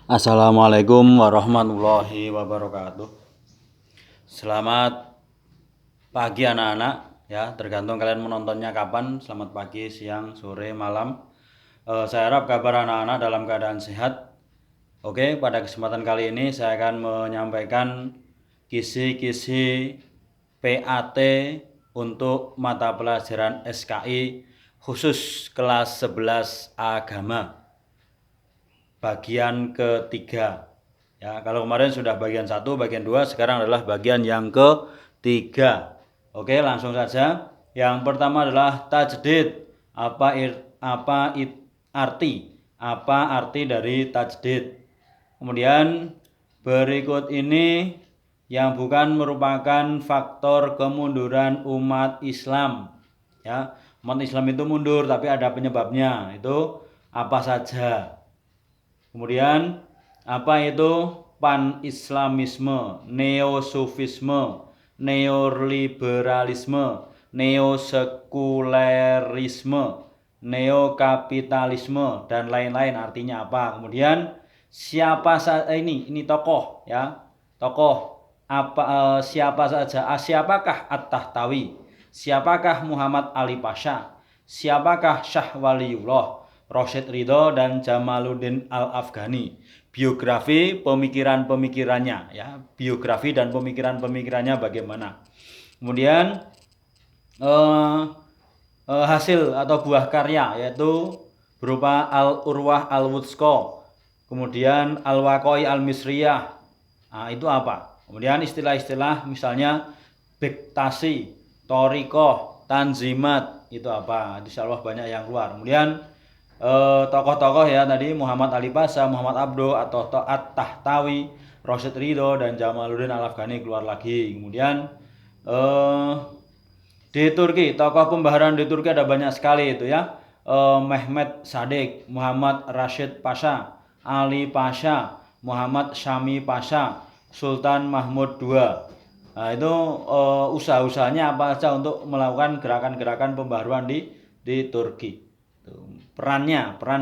Assalamualaikum warahmatullahi wabarakatuh. Selamat pagi anak-anak, ya tergantung kalian menontonnya kapan. Selamat pagi, siang, sore, malam. Saya harap kabar anak-anak dalam keadaan sehat. Oke, pada kesempatan kali ini saya akan menyampaikan kisi-kisi PAT untuk mata pelajaran SKI khusus kelas 11 agama. Bagian ketiga. Ya, kalau kemarin sudah bagian 1, bagian 2, sekarang adalah bagian yang ketiga. Oke, langsung saja. Yang pertama adalah tajdid. Apa arti dari tajdid? Kemudian berikut ini yang bukan merupakan faktor kemunduran umat Islam. Ya, umat Islam itu mundur tapi ada penyebabnya. Itu apa saja? Kemudian apa itu pan-islamisme, neo-sufisme, neoliberalisme, neosekulerisme, neokapitalisme dan lain-lain, artinya apa? Kemudian siapa saja ini tokoh, ya. Tokoh siapa saja? Siapakah At-Tahtawi? Siapakah Muhammad Ali Pasha? Siapakah Syah Waliullah, Rosyid Ridho dan Jamaluddin Al-Afghani? Biografi pemikiran-pemikirannya, ya, biografi dan pemikiran-pemikirannya bagaimana. Kemudian hasil atau buah karya yaitu berupa Al-Urwah Al-Wuthqa, kemudian Al-Waqai Al-Misriyah. Nah, itu apa? Kemudian istilah-istilah misalnya bektasi, torikoh, tanzimat, itu apa? Insyaallah banyak yang keluar. Kemudian tokoh-tokoh ya tadi Muhammad Ali Pasha, Muhammad Abdo atau At-Tahtawi, Rosyid Ridho dan Jamaluddin Al-Afghani keluar lagi. Kemudian di Turki, tokoh pembaharuan di Turki ada banyak sekali itu ya. Mehmet Sadik, Muhammad Rashid Pasha, Ali Pasha, Muhammad Syami Pasha, Sultan Mahmud II. Nah, itu usaha-usahanya apa saja untuk melakukan gerakan-gerakan pembaharuan di Turki. Peran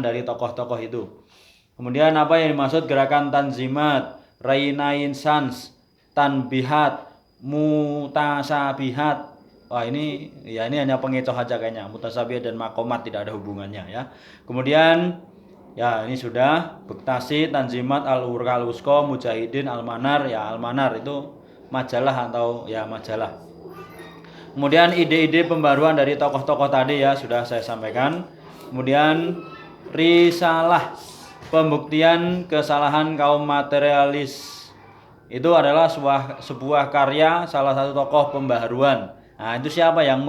dari tokoh-tokoh itu. Kemudian apa yang dimaksud gerakan tanzimat, renaissance, tanbihat, mutasabihat? Wah, ini hanya pengecoh aja kayaknya. Mutasabihat dan makomat tidak ada hubungannya ya. Kemudian ya ini sudah bektasi, tanzimat, al-urqa al-wuthqa, mujahidin, al-manar. Ya, al-manar itu majalah atau ya majalah. Kemudian ide-ide pembaruan dari tokoh-tokoh tadi ya sudah saya sampaikan. Kemudian risalah, pembuktian kesalahan kaum materialis. Itu adalah sebuah karya salah satu tokoh pembaharuan. Nah, itu siapa yang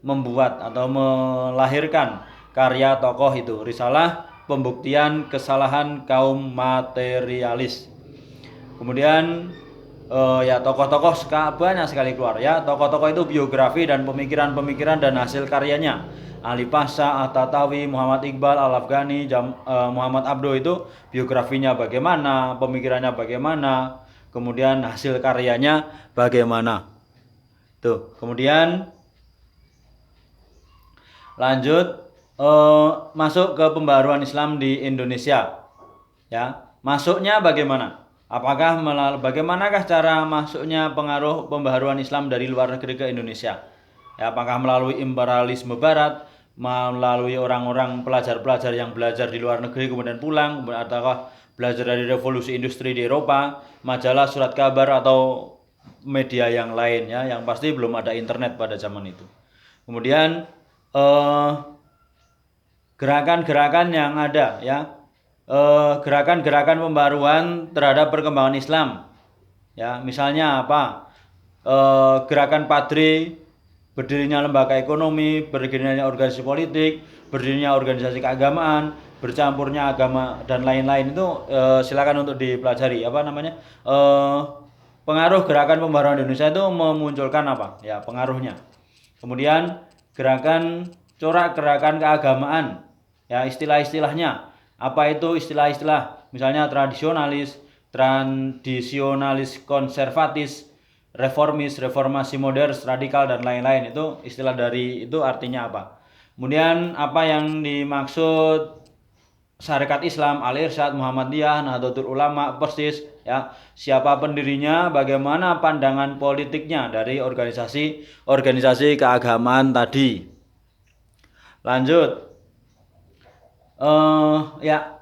membuat atau melahirkan karya tokoh itu? Risalah pembuktian kesalahan kaum materialis. Kemudian ya tokoh-tokoh banyak sekali keluar ya. Tokoh-tokoh itu biografi dan pemikiran-pemikiran dan hasil karyanya. Ali Pasha, At-Tahtawi, Muhammad Iqbal, Al-Afghani, Muhammad Abdo itu biografinya bagaimana, pemikirannya bagaimana, kemudian hasil karyanya bagaimana. Tuh, kemudian lanjut masuk ke pembaharuan Islam di Indonesia. Ya, masuknya bagaimana? Bagaimanakah cara masuknya pengaruh pembaharuan Islam dari luar negeri ke Indonesia? Ya, apakah melalui imperialisme Barat, melalui orang-orang pelajar-pelajar yang belajar di luar negeri kemudian pulang, ataukah belajar dari revolusi industri di Eropa, majalah, surat kabar atau media yang lain ya, yang pasti belum ada internet pada zaman itu. Kemudian gerakan-gerakan yang ada ya, gerakan-gerakan pembaruan terhadap perkembangan Islam. Ya, misalnya apa? Gerakan Padri, berdirinya lembaga ekonomi, berdirinya organisasi politik, berdirinya organisasi keagamaan, bercampurnya agama dan lain-lain itu silakan untuk dipelajari. Pengaruh gerakan pembaruan Indonesia itu memunculkan apa? Ya, pengaruhnya. Kemudian gerakan corak gerakan keagamaan. Ya, istilah-istilahnya. Apa itu istilah-istilah? Misalnya tradisionalis konservatis, reformis, reformasi modern, radikal dan lain-lain. Itu istilah dari itu artinya apa? Kemudian apa yang dimaksud Sarekat Islam, Al-Irsyad, Muhammadiyah, Nahdlatul Ulama, persis ya. Siapa pendirinya, bagaimana pandangan politiknya dari organisasi keagamaan tadi. Lanjut. Ya,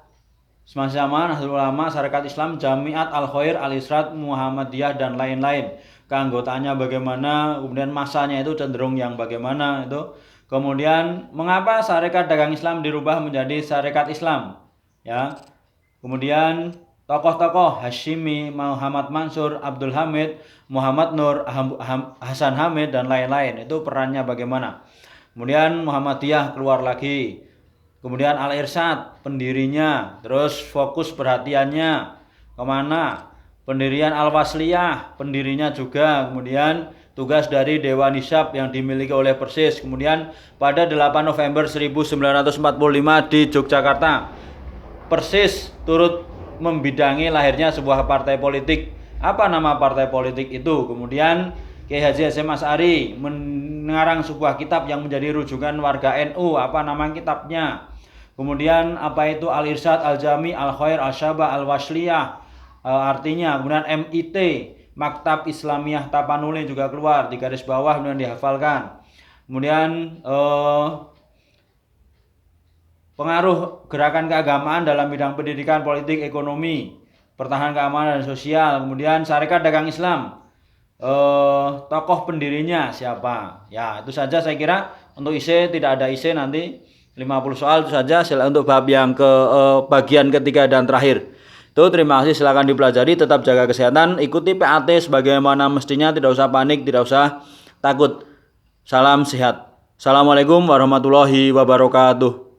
sama Nahdlatul Ulama, Sarekat Islam, Jamiat Al-Khair, Al-Irsyad, Muhammadiyah dan lain-lain. Keanggotaannya bagaimana, kemudian masanya itu cenderung yang bagaimana itu. Kemudian mengapa Sarekat Dagang Islam dirubah menjadi Sarekat Islam? Ya. Kemudian tokoh-tokoh Hashimi, Muhammad Mansur, Abdul Hamid, Muhammad Nur, Hasan Hamid dan lain-lain. Itu perannya bagaimana? Kemudian Muhammadiyah keluar lagi. Kemudian Al-Irsyad pendirinya, terus fokus perhatiannya kemana? Pendirian Al-Wasliyah pendirinya juga, kemudian tugas dari Dewan Hisab yang dimiliki oleh Persis. Kemudian pada 8 November 1945 di Yogyakarta, Persis turut membidangi lahirnya sebuah partai politik. Apa nama partai politik itu? Kemudian Kiai Haji Hasyim Asy'ari mengarang sebuah kitab yang menjadi rujukan warga NU. Apa nama kitabnya? Kemudian apa itu Al-Irsyad, Al-Jami, Al-Khair, Al-Syabah, Al-Wasliyah, artinya. Kemudian MIT, Maktab Islamiyah Tapanuli juga keluar di garis bawah, kemudian dihafalkan. Kemudian pengaruh gerakan keagamaan dalam bidang pendidikan, politik, ekonomi, pertahanan keamanan dan sosial. Kemudian Sarekat Dagang Islam, tokoh pendirinya siapa? Ya, itu saja saya kira. Untuk IC tidak ada IC nanti 50 soal itu saja. Silakan untuk bab yang ke bagian ketiga dan terakhir. Itu terima kasih, silakan dipelajari, tetap jaga kesehatan, ikuti PAT sebagaimana mestinya, tidak usah panik, tidak usah takut. Salam sehat. Assalamualaikum warahmatullahi wabarakatuh.